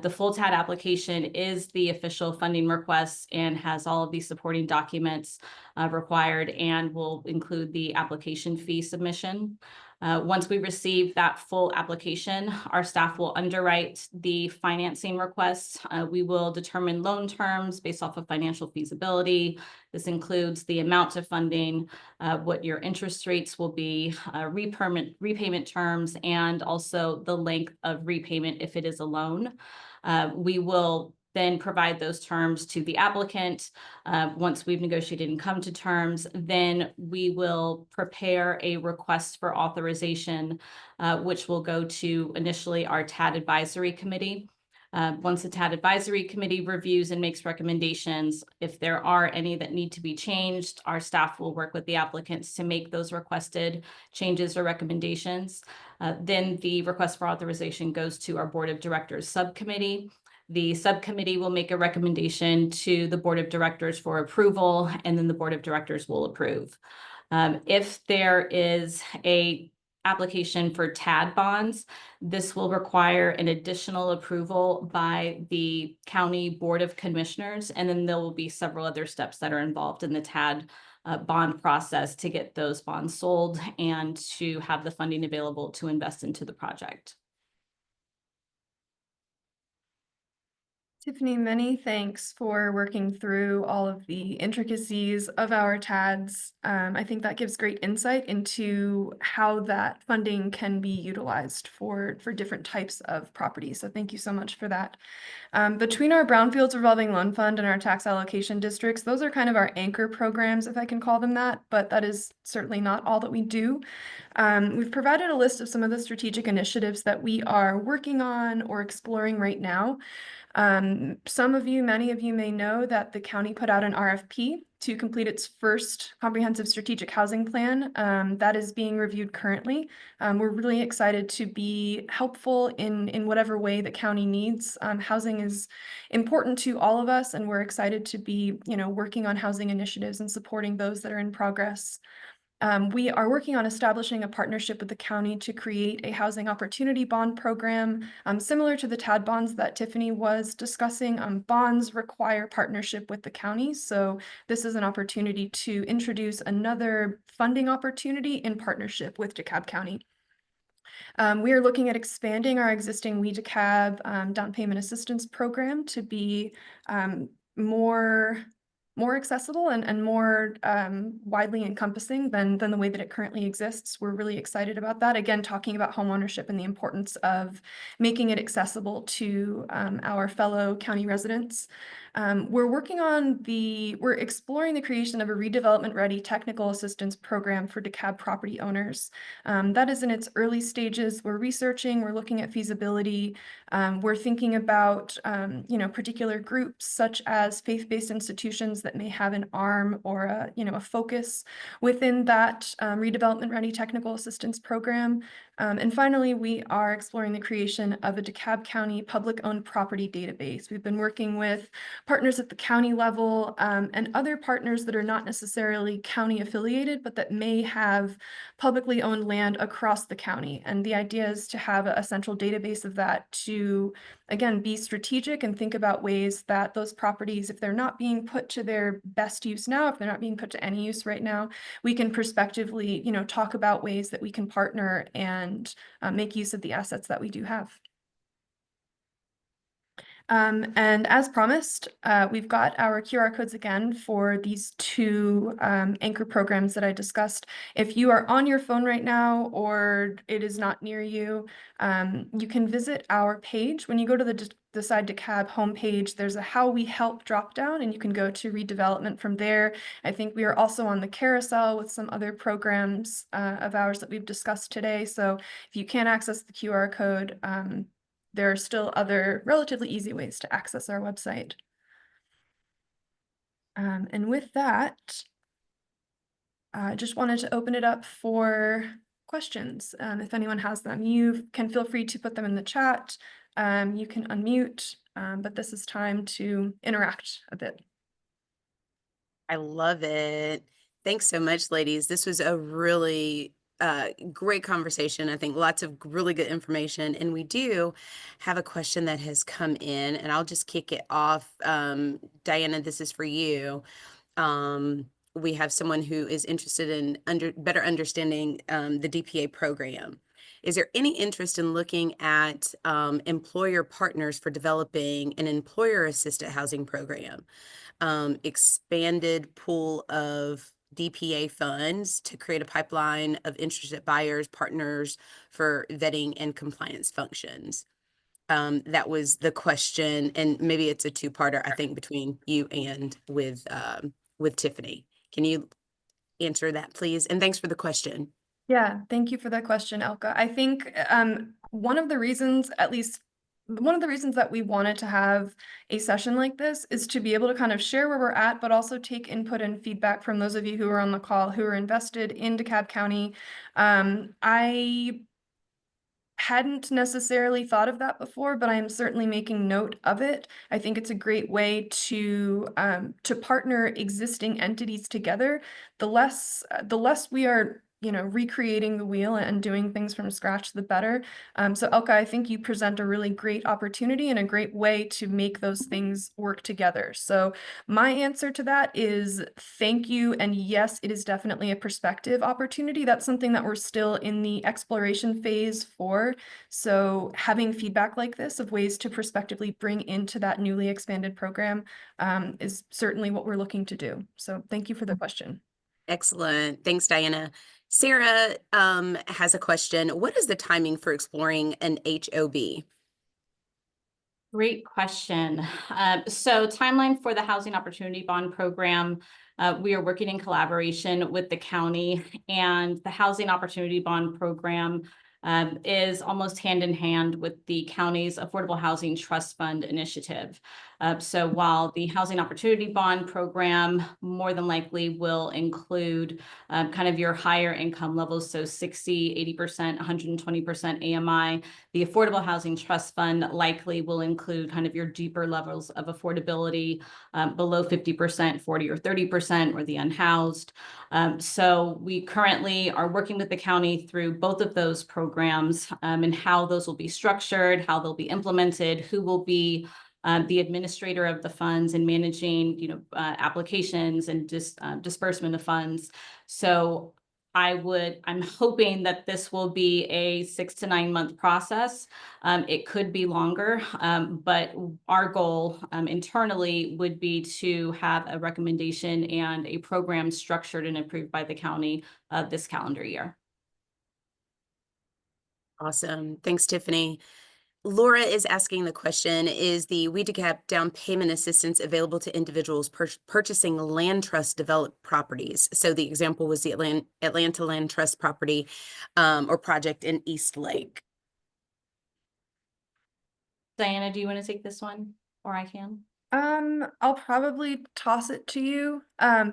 The full TAD application is the official funding request and has all of the supporting documents required, and will include the application fee submission. Once we receive that full application, our staff will underwrite the financing requests. We will determine loan terms based off of financial feasibility. This includes the amount of funding, what your interest rates will be, repayment terms, and also the length of repayment if it is a loan. We will then provide those terms to the applicant. Once we've negotiated and come to terms, then we will prepare a request for authorization, which will go to initially our TAD Advisory Committee. Once the TAD Advisory Committee reviews and makes recommendations, if there are any that need to be changed, our staff will work with the applicants to make those requested changes or recommendations. Then the request for authorization goes to our Board of Directors subcommittee. The subcommittee will make a recommendation to the Board of Directors for approval, and then the Board of Directors will approve. If there is a application for TAD bonds, this will require an additional approval by the County Board of Commissioners, and then there will be several other steps that are involved in the TAD bond process to get those bonds sold and to have the funding available to invest into the project. Tiffany, many thanks for working through all of the intricacies of our TADs. I think that gives great insight into how that funding can be utilized for different types of properties. So thank you so much for that. Between our Brownfields Revolving Loan Fund and our tax allocation districts, those are kind of our anchor programs, if I can call them that, but that is certainly not all that we do. We've provided a list of some of the strategic initiatives that we are working on or exploring right now. Many of you may know that the county put out an RFP to complete its first comprehensive strategic housing plan. That is being reviewed currently. We're really excited to be helpful in whatever way the county needs. Housing is important to all of us, and we're excited to be, working on housing initiatives and supporting those that are in progress. We are working on establishing a partnership with the county to create a housing opportunity bond program, similar to the TAD bonds that Tiffany was discussing. Bonds require partnership with the county, so this is an opportunity to introduce another funding opportunity in partnership with DeKalb County. We are looking at expanding our existing We DeKalb down payment assistance program to be more accessible and more widely encompassing than the way that it currently exists. We're really excited about that. Again, talking about homeownership and the importance of making it accessible to our fellow county residents. We're exploring the creation of a redevelopment ready technical assistance program for DeKalb property owners. That is in its early stages. We're researching, we're looking at feasibility. We're thinking about, particular groups such as faith-based institutions that may have an arm or a focus within that redevelopment ready technical assistance program. And finally, we are exploring the creation of a DeKalb County public-owned property database. We've been working with partners at the county level and other partners that are not necessarily county affiliated, but that may have publicly owned land across the county. And the idea is to have a central database of that to, again, be strategic and think about ways that those properties, if they're not being put to their best use now, if they're not being put to any use right now, we can prospectively, talk about ways that we can partner and make use of the assets that we do have. And as promised, we've got our QR codes again for these two anchor programs that I discussed. If you are on your phone right now or it is not near you, you can visit our page. When you go to the Decide DeKalb homepage, there's a How We Help dropdown, and you can go to redevelopment from there. I think we are also on the carousel with some other programs of ours that we've discussed today. So if you can't access the QR code, there are still other relatively easy ways to access our website. And with that, I just wanted to open it up for questions. If anyone has them, you can feel free to put them in the chat. You can unmute, but this is time to interact a bit. I love it. Thanks so much, ladies. This was a really great conversation. I think lots of really good information. And we do have a question that has come in, and I'll just kick it off. Diana, this is for you. We have someone who is interested in better understanding the DPA program. Is there any interest in looking at employer partners for developing an employer-assisted housing program? Expanded pool of DPA funds to create a pipeline of interested buyers, partners for vetting and compliance functions. That was the question, and maybe it's a two-parter, I think, between you and with Tiffany. Can you answer that, please? And thanks for the question. Yeah, thank you for that question, Elka. I think one of the reasons that we wanted to have a session like this is to be able to kind of share where we're at, but also take input and feedback from those of you who are on the call who are invested in DeKalb County. I hadn't necessarily thought of that before, but I am certainly making note of it. I think it's a great way to partner existing entities together. The less we are recreating the wheel and doing things from scratch, the better. So Elka, I think you present a really great opportunity and a great way to make those things work together. So my answer to that is thank you. And yes, it is definitely a prospective opportunity. That's something that we're still in the exploration phase for. So having feedback like this of ways to prospectively bring into that newly expanded program is certainly what we're looking to do. So thank you for the question. Excellent. Thanks, Diana. Sarah has a question. What is the timing for exploring an HOB? Great question. So timeline for the Housing Opportunity Bond Program, we are working in collaboration with the county, and the Housing Opportunity Bond Program is almost hand in hand with the county's Affordable Housing Trust Fund initiative. So while the Housing Opportunity Bond program more than likely will include kind of your higher income levels, so 60, 80%, 120% AMI, the Affordable Housing Trust Fund likely will include kind of your deeper levels of affordability, below 50%, 40 or 30%, or the unhoused. So we currently are working with the county through both of those programs, and how those will be structured, how they'll be implemented, who will be the administrator of the funds and managing, applications and disbursement of funds. So I'm hoping that this will be a 6 to 9 month process. It could be longer, but our goal internally would be to have a recommendation and a program structured and approved by the county this calendar year. Awesome. Thanks, Tiffany. Laura is asking the question, is the DeKalb down payment assistance available to individuals purchasing land trust developed properties? So the example was the Atlanta Land Trust property or project in East Lake. Diana, do you want to take this one, or I can? I'll probably toss it to you,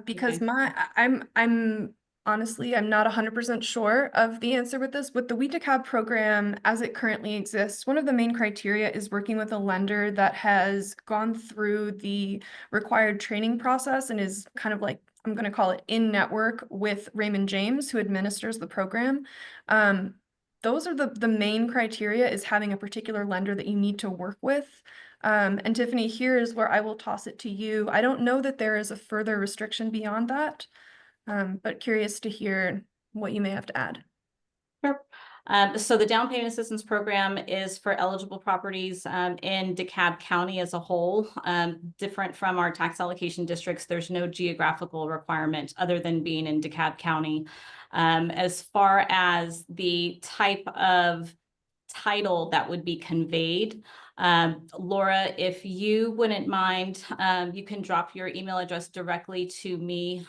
because Okay. I'm honestly, I'm not 100% sure of the answer with this. With the DeKalb program as it currently exists, one of the main criteria is working with a lender that has gone through the required training process and is kind of like, I'm going to call it in network with Raymond James, who administers the program. Those are the main criteria, is having a particular lender that you need to work with. And Tiffany, here is where I will toss it to you. I don't know that there is a further restriction beyond that, but curious to hear what you may have to add. Sure. So the down payment assistance program is for eligible properties in DeKalb County as a whole. Different from our tax allocation districts, there's no geographical requirement other than being in DeKalb County. As far as the type of title that would be conveyed, Laura, if you wouldn't mind, you can drop your email address directly to me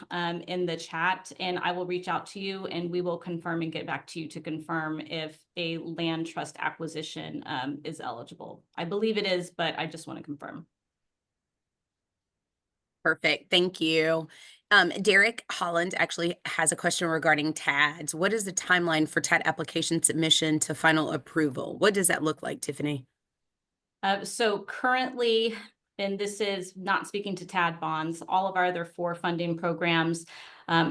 in the chat, and I will reach out to you and we will confirm and get back to you to confirm if a land trust acquisition is eligible. I believe it is, but I just want to confirm. Perfect. Thank you. Derek Holland actually has a question regarding TADs. What is the timeline for TAD application submission to final approval? What does that look like, Tiffany? So currently, and this is not speaking to TAD bonds, all of our other 4 funding programs,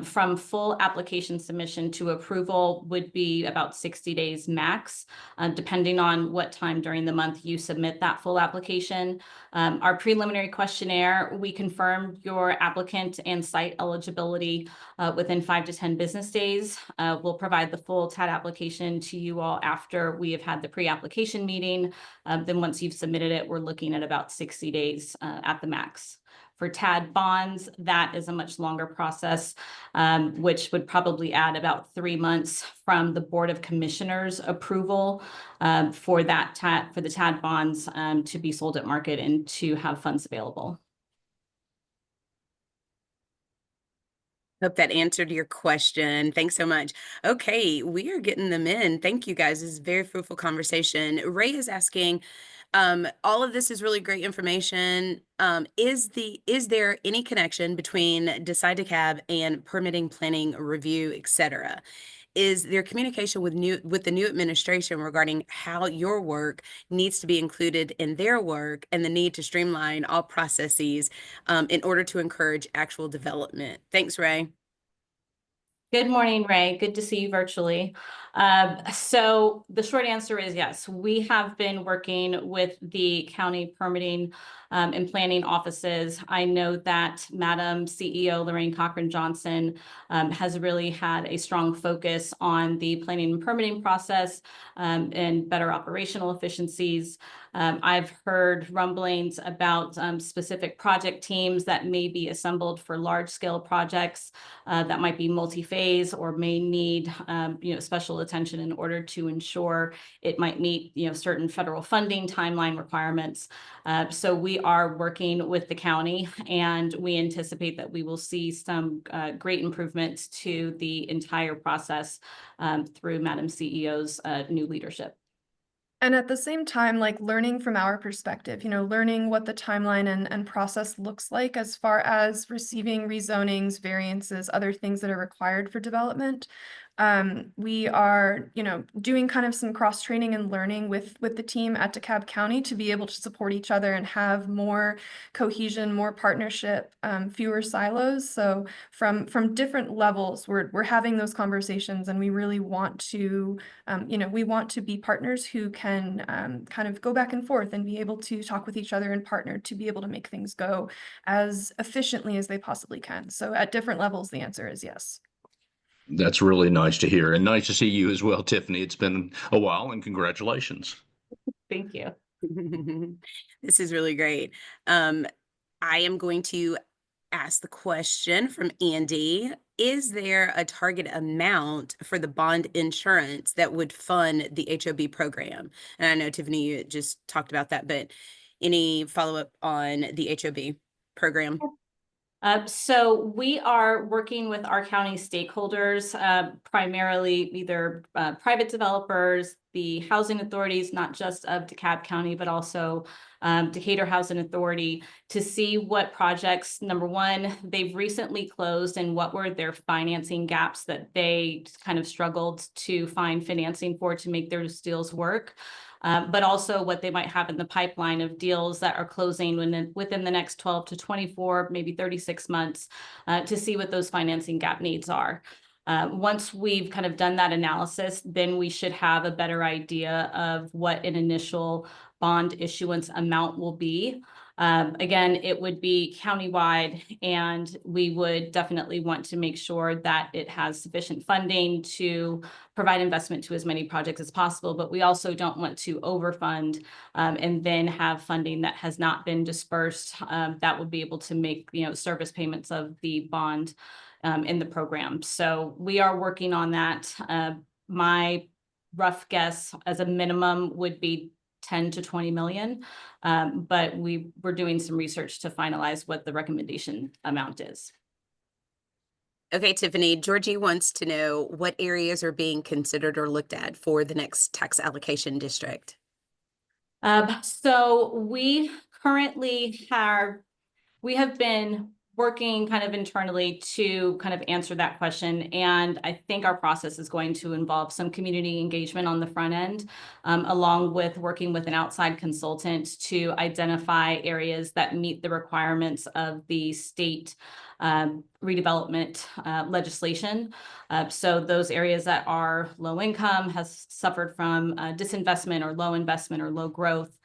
from full application submission to approval would be about 60 days max, depending on what time during the month you submit that full application. Our preliminary questionnaire, we confirmed your applicant and site eligibility within 5 to 10 business days. We'll provide the full TAD application to you all after we have had the pre-application meeting. Then once you've submitted it, we're looking at about 60 days at the max. For TAD bonds, that is a much longer process, which would probably add about 3 months from the Board of Commissioners approval for the TAD bonds to be sold at market and to have funds available. Hope that answered your question. Thanks so much. Okay, we are getting them in. Thank you guys. This is a very fruitful conversation. Ray is asking, all of this is really great information. Is there any connection between Decide DeKalb and permitting, planning, review, etc.? Is there communication with the new administration regarding how your work needs to be included in their work and the need to streamline all processes in order to encourage actual development? Thanks, Ray. Good morning, Ray. Good to see you virtually. So the short answer is yes. We have been working with the county permitting and planning offices. I know that Madam CEO Lorraine Cochran Johnson has really had a strong focus on the planning and permitting process and better operational efficiencies. I've heard rumblings about specific project teams that may be assembled for large scale projects that might be multi-phase or may need special attention in order to ensure it might meet certain federal funding timeline requirements. So we are working with the county, and we anticipate that we will see some great improvements to the entire process through Madam CEO's new leadership. And at the same time, like learning from our perspective, learning what the timeline and process looks like as far as receiving rezonings, variances, other things that are required for development. We are, doing kind of some cross training and learning with the team at DeKalb County to be able to support each other and have more cohesion, more partnership, fewer silos. So from different levels, we're having those conversations, and we really want to, we want to be partners who can kind of go back and forth and be able to talk with each other and partner to be able to make things go as efficiently as they possibly can. So at different levels, the answer is yes. That's really nice to hear, and nice to see you as well, Tiffany. It's been a while, and congratulations. Thank you. This is really great. I am going to ask the question from Andy. Is there a target amount for the bond insurance that would fund the HOB program? And I know, Tiffany, you just talked about that, but any follow-up on the HOB program? So we are working with our county stakeholders, primarily either private developers, the housing authorities, not just of DeKalb County, but also Decatur Housing Authority, to see what projects, number one, they've recently closed and what were their financing gaps that they kind of struggled to find financing for to make their deals work. But also what they might have in the pipeline of deals that are closing within the next 12 to 24, maybe 36 months, to see what those financing gap needs are. Once we've kind of done that analysis, then we should have a better idea of what an initial bond issuance amount will be. Again, it would be countywide, and we would definitely want to make sure that it has sufficient funding to provide investment to as many projects as possible. But we also don't want to overfund and then have funding that has not been dispersed that would be able to make service payments of the bond in the program. So we are working on that. My rough guess as a minimum would be 10 to 20 million. But we're doing some research to finalize what the recommendation amount is. Okay, Tiffany, Georgie wants to know what areas are being considered or looked at for the next tax allocation district. So we currently have been working kind of internally to kind of answer that question. And I think our process is going to involve some community engagement on the front end, along with working with an outside consultant to identify areas that meet the requirements of the state redevelopment legislation. So those areas that are low income, has suffered from disinvestment or low investment or low growth.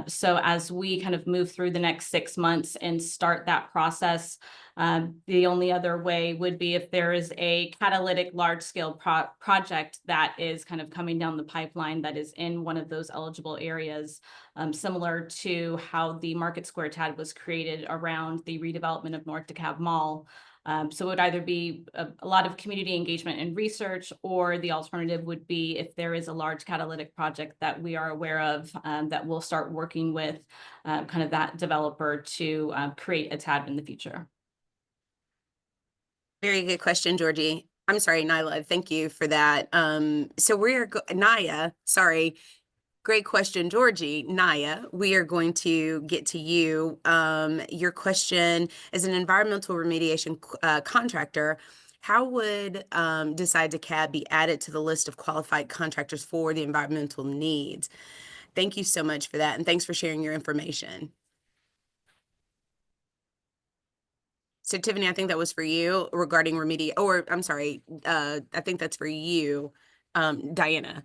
So as we kind of move through the next 6 months and start that process, the only other way would be if there is a catalytic large-scale project that is kind of coming down the pipeline that is in one of those eligible areas, similar to how the Market Square TAD was created around the redevelopment of North DeKalb Mall. So it would either be a lot of community engagement and research, or the alternative would be if there is a large catalytic project that we are aware of that we'll start working with kind of that developer to create a TAD in the future. Very good question, Georgie. I'm sorry, Nyla. Thank you for that. So Naya, sorry. Great question, Georgie. Naya, we are going to get to you. Your question, as an environmental remediation contractor, how would Decide DeKalb be added to the list of qualified contractors for the environmental needs? Thank you so much for that, and thanks for sharing your information. So Tiffany, I think that was for you regarding I think that's for you, Diana.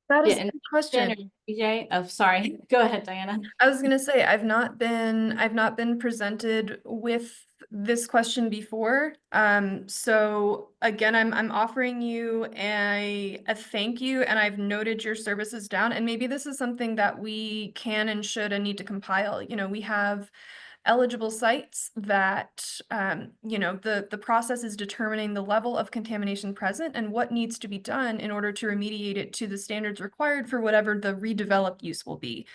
That is Yeah, a good question. DJ, oh, sorry. Go ahead, Diana. I was gonna say I've not been presented with this question before. So again, I'm offering you a thank you, and I've noted your services down. And maybe this is something that we can and should and need to compile. You know, we have eligible sites that, you know, the process is determining the level of contamination present and what needs to be done in order to remediate it to the standards required for whatever the redeveloped use will be.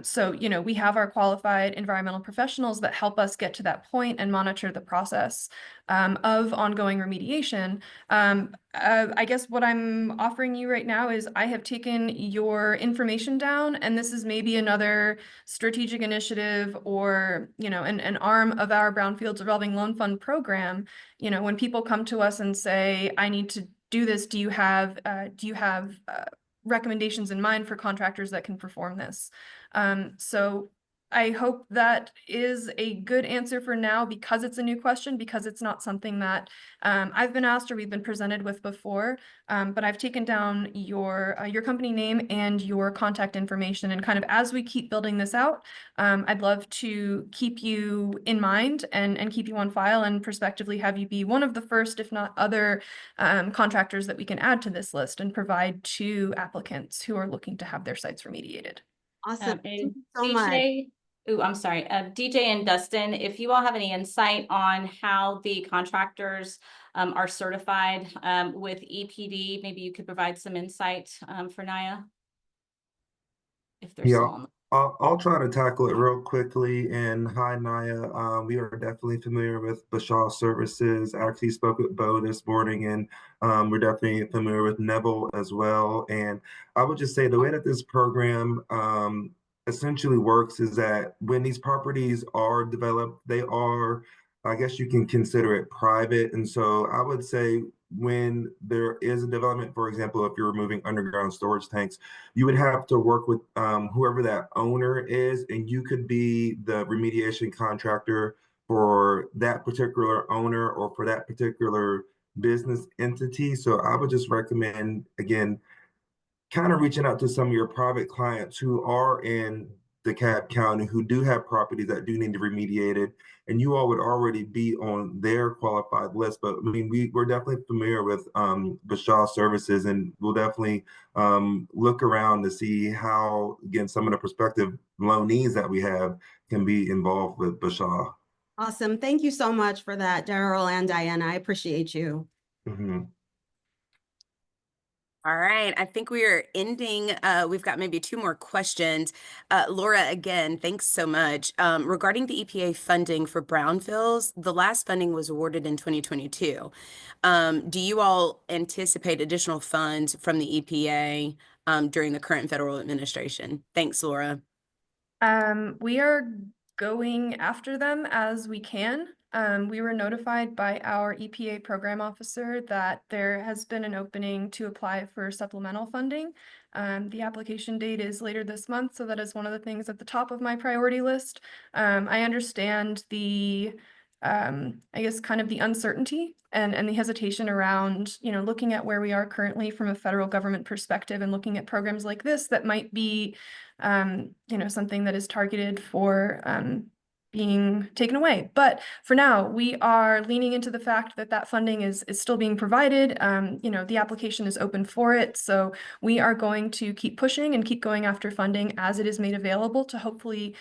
So, you know, we have our qualified environmental professionals that help us get to that point and monitor the process of ongoing remediation. I guess what I'm offering you right now is I have taken your information down, and this is maybe another strategic initiative or, you know, an arm of our Brownfields Revolving Loan Fund program. You know, when people come to us and say, I need to do this, do you have recommendations in mind for contractors that can perform this? So I hope that is a good answer for now, because it's a new question, because it's not something that I've been asked or we've been presented with before. But I've taken down your company name and your contact information, and kind of as we keep building this out, I'd love to keep you in mind and keep you on file, and prospectively have you be one of the first, if not other, contractors that we can add to this list and provide to applicants who are looking to have their sites remediated. Awesome. Thank And you so much. DJ, I'm sorry, DJ and Dustin, if you all have any insight on how the contractors are certified with EPD, maybe you could provide some insight for Naya, if they're still Yeah, on. I'll try to tackle it real quickly. And hi, Naya. We are definitely familiar with Bashaw Services. I actually spoke with Bo this morning, and we're definitely familiar with Neville as well. And I would just say the way that this program essentially works is that when these properties are developed, they are, I guess you can consider it private. And so I would say when there is a development, for example, if you're removing underground storage tanks, you would have to work with whoever that owner is, and you could be the remediation contractor for that particular owner or for that particular business entity. So I would just recommend, again, kind of reaching out to some of your private clients who are in DeKalb County, who do have properties that do need to be remediated, and you all would already be on their qualified list. But I mean, we're definitely familiar with Bashaw Services, and we'll definitely look around to see how, again, some of the prospective loanees that we have can be involved with Bashaw. Awesome. Thank you so much for that, Daryl and Diana. I appreciate you. Mm-hmm. All right, I think we are ending. We've got maybe two more questions. Laura, again, thanks so much. Regarding the EPA funding for brownfields, the last funding was awarded in 2022. Do you all anticipate additional funds from the EPA during the current federal administration? Thanks, Laura. We are going after them as we can. We were notified by our EPA program officer that there has been an opening to apply for supplemental funding. The application date is later this month, so that is one of the things at the top of my priority list. I understand the I guess kind of the uncertainty and the hesitation around, you know, looking at where we are currently from a federal government perspective and looking at programs like this that might be, you know, something that is targeted for being taken away. But for now, we are leaning into the fact that that funding is still being provided. You know, the application is open for it. So we are going to keep pushing and keep going after funding as it is made available to hopefully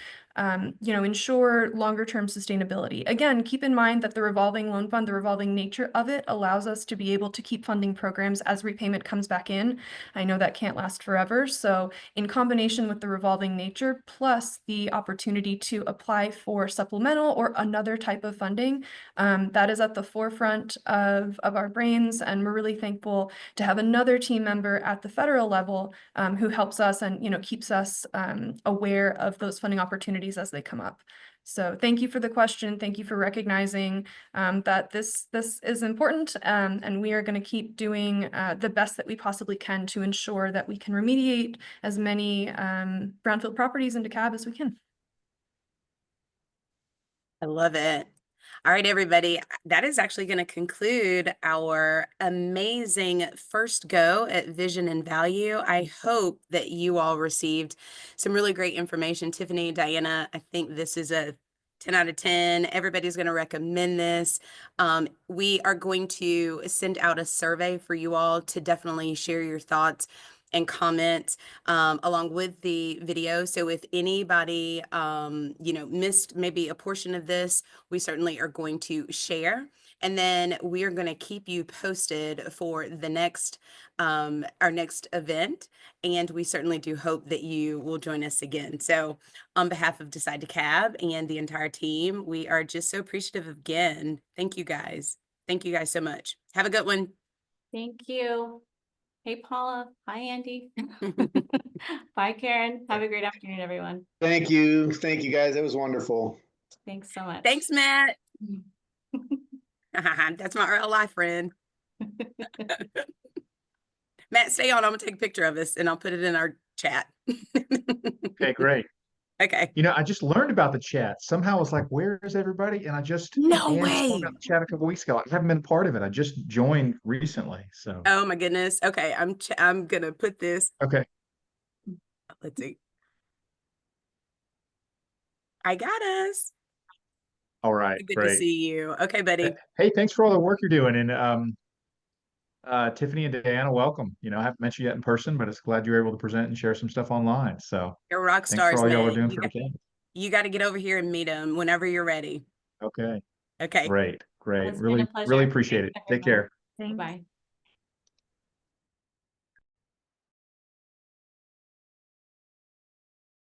you know, ensure longer term sustainability. Again, keep in mind that the revolving loan fund, the revolving nature of it allows us to be able to keep funding programs as repayment comes back in. I know that can't last forever. So in combination with the revolving nature, plus the opportunity to apply for supplemental or another type of funding, that is at the forefront of our brains. And we're really thankful to have another team member at the federal level who helps us and, you know, keeps us aware of those funding opportunities as they come up. So thank you for the question. Thank you for recognizing that this is important, and we are going to keep doing the best that we possibly can to ensure that we can remediate as many brownfield properties in DeKalb as we can. I love it. All right, everybody, that is actually going to conclude our amazing first go at Vision and Value. I hope that you all received some really great information. Tiffany, Diana, I think this is a 10 out of 10. Everybody's going to recommend this. We are going to send out a survey for you all to definitely share your thoughts and comments along with the video. So if anybody, missed maybe a portion of this, we certainly are going to share. And then we are going to keep you posted for the next, our next event. And we certainly do hope that you will join us again. So on behalf of Decide DeKalb and the entire team, we are just so appreciative again. Thank you guys. Thank you guys so much. Have a good one. Thank you. Hey, Paula. Hi, Andy. Bye, Karen. Have a great afternoon, everyone. Thank you. Thank you, guys. That was wonderful. Thanks so much. Thanks, Matt. That's my real life friend. Matt, stay on. I'm gonna take a picture of us and I'll put it in our chat. Okay, great. Okay. You know, I just learned about the chat. Somehow I was like, where is everybody? And I just No Ann way. told me about the chat a couple weeks ago. I haven't been part of it. I just joined recently. So Oh my goodness. Okay, I'm gonna put this. okay. Let's see. I got us. All right, Good to great. see you. Okay, buddy. Hey, thanks for all the work you're doing. And Tiffany and Diana, welcome. You know, I haven't met you yet in person, but it's glad you were able to present and share some stuff online. So You're rock thanks for stars, all y'all are man. doing for the camp. You got to get over here and meet them whenever you're ready. Okay. Okay. Great, great. It's been a pleasure. Really appreciate it. Thanks, Take everyone. care. Bye.